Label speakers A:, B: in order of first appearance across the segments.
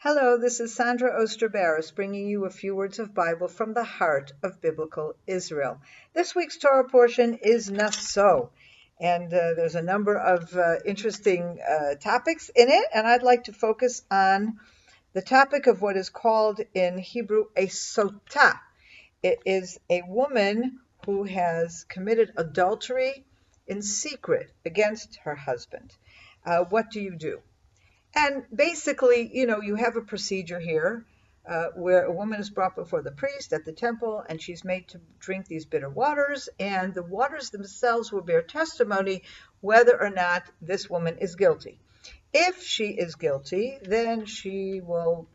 A: Hello, this is Sondra Oster Baras bringing you a few words of Bible from the heart of Biblical Israel. This week's Torah portion is Naso, and there's a number of interesting topics in it, and I'd like to focus on the topic of what is called in Hebrew a sotah. It is a woman who has committed adultery in secret against her husband. What do you do? And basically, you have a procedure here where a woman is brought before the priest at the temple and she's made to drink these bitter waters, and the waters themselves will bear testimony whether or not this woman is guilty. If she is guilty, then she will,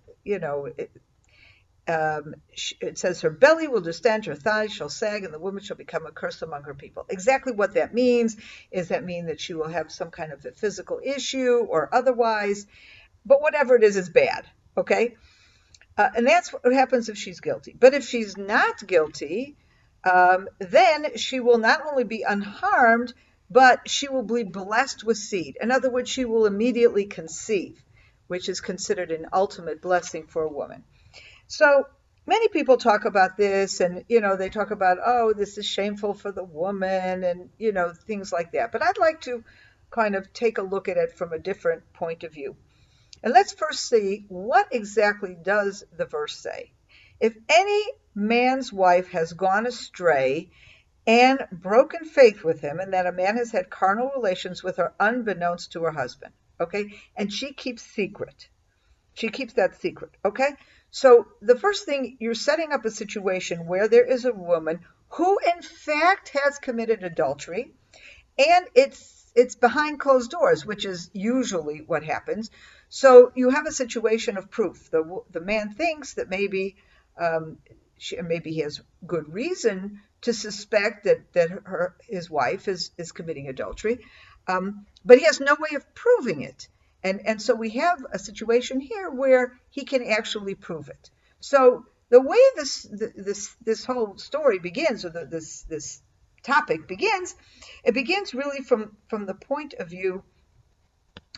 A: it says her belly will distend, her thighs shall sag, and the woman shall become a curse among her people. Exactly what that means is that she will have some kind of a physical issue or otherwise, but whatever it is bad, okay? And that's what happens if she's guilty. But if she's not guilty, then she will not only be unharmed, but she will be blessed with seed. In other words, she will immediately conceive, which is considered an ultimate blessing for a woman. So many people talk about this and, they talk about, oh, this is shameful for the woman and, things like that. But I'd like to kind of take a look at it from a different point of view. And let's first see, what exactly does the verse say? If any man's wife has gone astray and broken faith with him, and that a man has had carnal relations with her unbeknownst to her husband, okay? And she keeps secret. She keeps that secret, okay? So the first thing, you're setting up a situation where there is a woman who in fact has committed adultery, and it's behind closed doors, which is usually what happens. So you have a situation of proof. The man thinks that maybe he has good reason to suspect that his wife is committing adultery, but he has no way of proving it. And so we have a situation here where he can actually prove it. So the way this whole story begins, or this topic begins, it begins really from the point of view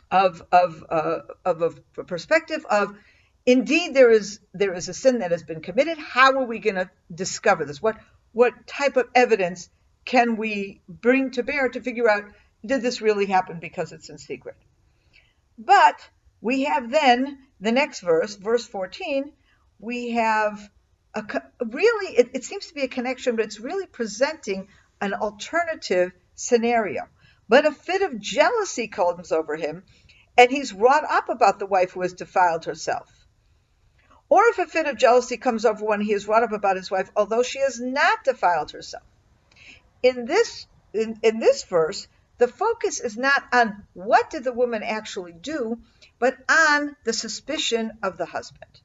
A: of a perspective of, indeed there is a sin that has been committed. How are we going to discover this? What type of evidence can we bring to bear to figure out, did this really happen because it's in secret? But we have then the next verse 14, we have it seems to be a connection, but it's really presenting an alternative scenario. But a fit of jealousy comes over him, and he's wrought up about the wife who has defiled herself. Or if a fit of jealousy comes over one, he is wrought up about his wife, although she has not defiled herself. In this verse, the focus is not on what did the woman actually do, but on the suspicion of the husband.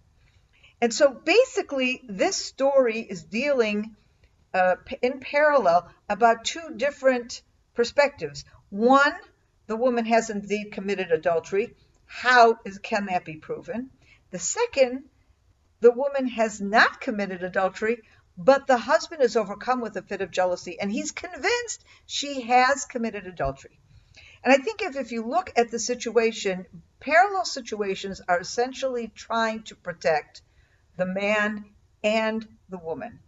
A: And so basically, this story is dealing in parallel about two different perspectives. One, the woman has indeed committed adultery. How can that be proven? The second, the woman has not committed adultery, but the husband is overcome with a fit of jealousy, and he's convinced she has committed adultery. And I think if you look at the situation, parallel situations are essentially trying to protect the man and the woman.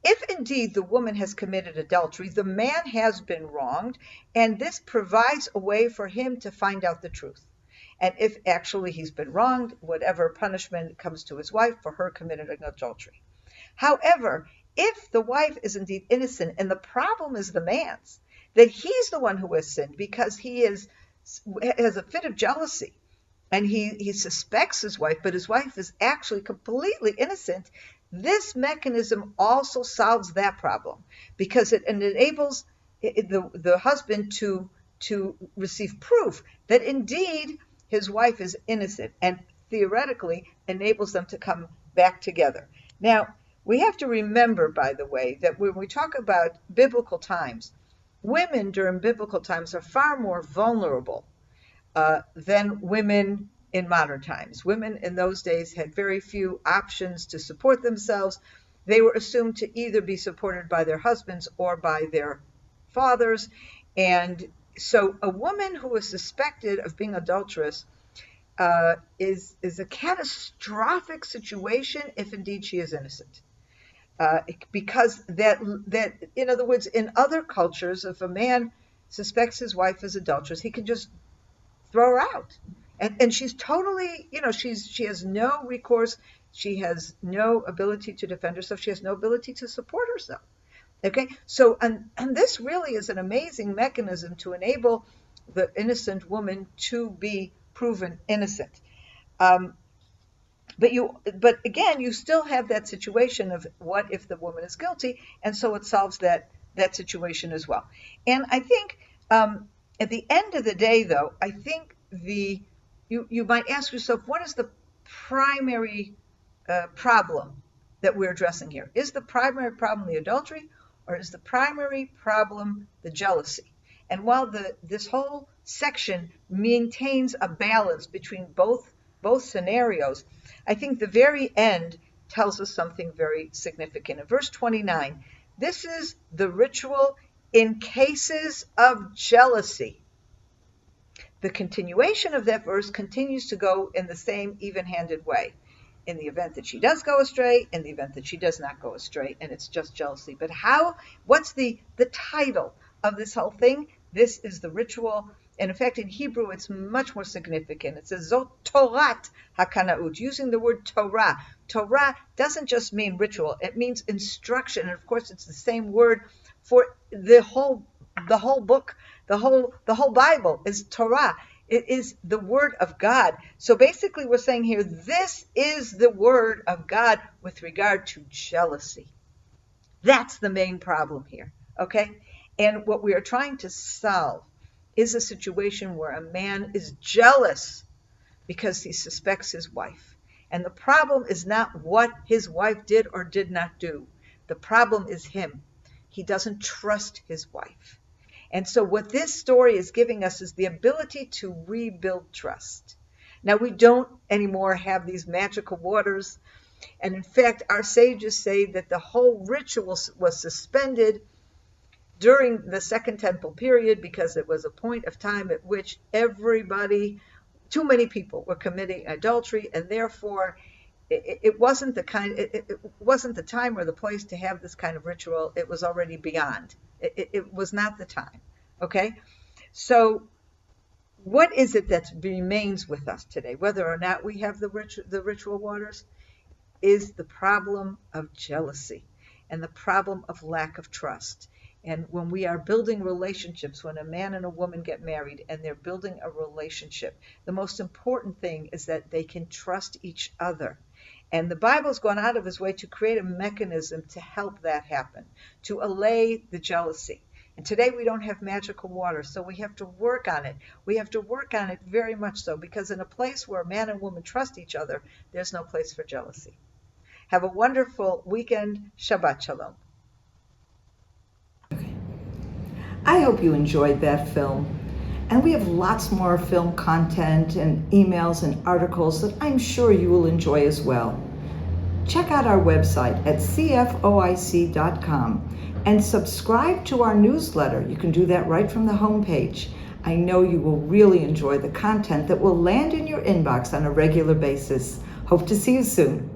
A: If indeed the woman has committed adultery, the man has been wronged, and this provides a way for him to find out the truth. And if actually he's been wronged, whatever punishment comes to his wife for her committing adultery. However, if the wife is indeed innocent, and the problem is the man's, that he's the one who has sinned because he has a fit of jealousy, and he suspects his wife, but his wife is actually completely innocent, this mechanism also solves that problem, because it enables the husband to receive proof that indeed his wife is innocent, and theoretically enables them to come back together. Now, we have to remember, by the way, that when we talk about biblical times, women during biblical times are far more vulnerable than women in modern times. Women in those days had very few options to support themselves. They were assumed to either be supported by their husbands or by their fathers. And so a woman who was suspected of being adulterous is a catastrophic situation if indeed she is innocent. Because that, in other words, in other cultures, if a man suspects his wife is adulterous, he can just throw her out. And she's totally, she has no recourse. She has no ability to defend herself. She has no ability to support herself. Okay, so and this really is an amazing mechanism to enable the innocent woman to be proven innocent. But again, you still have that situation of what if the woman is guilty, and so it solves that situation as well. And I think at the end of the day, though, I think you might ask yourself, what is the primary problem that we're addressing here? Is the primary problem the adultery, or is the primary problem the jealousy? And while this whole section maintains a balance between both scenarios, I think the very end tells us something very significant. In verse 29, this is the ritual in cases of jealousy. The continuation of that verse continues to go in the same even-handed way. In the event that she does go astray, in the event that she does not go astray, and it's just jealousy. But what's the title of this whole thing? This is the ritual. And in fact, in Hebrew, it's much more significant. It says, Zot Torat HaKanaut, using the word Torah. Torah doesn't just mean ritual. It means instruction. And of course, it's the same word for the whole book. The whole Bible is Torah. It is the word of God. So basically we're saying here, this is the word of God with regard to jealousy. That's the main problem here, okay? And what we are trying to solve is a situation where a man is jealous because he suspects his wife. And the problem is not what his wife did or did not do. The problem is him. He doesn't trust his wife. And so what this story is giving us is the ability to rebuild trust. Now, we don't anymore have these magical waters. And in fact, our sages say that the whole ritual was suspended during the Second Temple period because it was a point of time at which too many people were committing adultery, and therefore it wasn't the time or the place to have this kind of ritual. It was already beyond. It was not the time. Okay? So what is it that remains with us today, whether or not we have the ritual waters, is the problem of jealousy and the problem of lack of trust. And when we are building relationships, when a man and a woman get married and they're building a relationship, the most important thing is that they can trust each other. And the Bible's gone out of its way to create a mechanism to help that happen, to allay the jealousy. And today we don't have magical water, so we have to work on it. We have to work on it very much so, because in a place where a man and woman trust each other, there's no place for jealousy. Have a wonderful weekend. Shabbat Shalom.
B: I hope you enjoyed that film. And we have lots more film content and emails and articles that I'm sure you will enjoy as well. Check out our website at CFOIC.com and subscribe to our newsletter. You can do that right from the homepage. I know you will really enjoy the content that will land in your inbox on a regular basis. Hope to see you soon.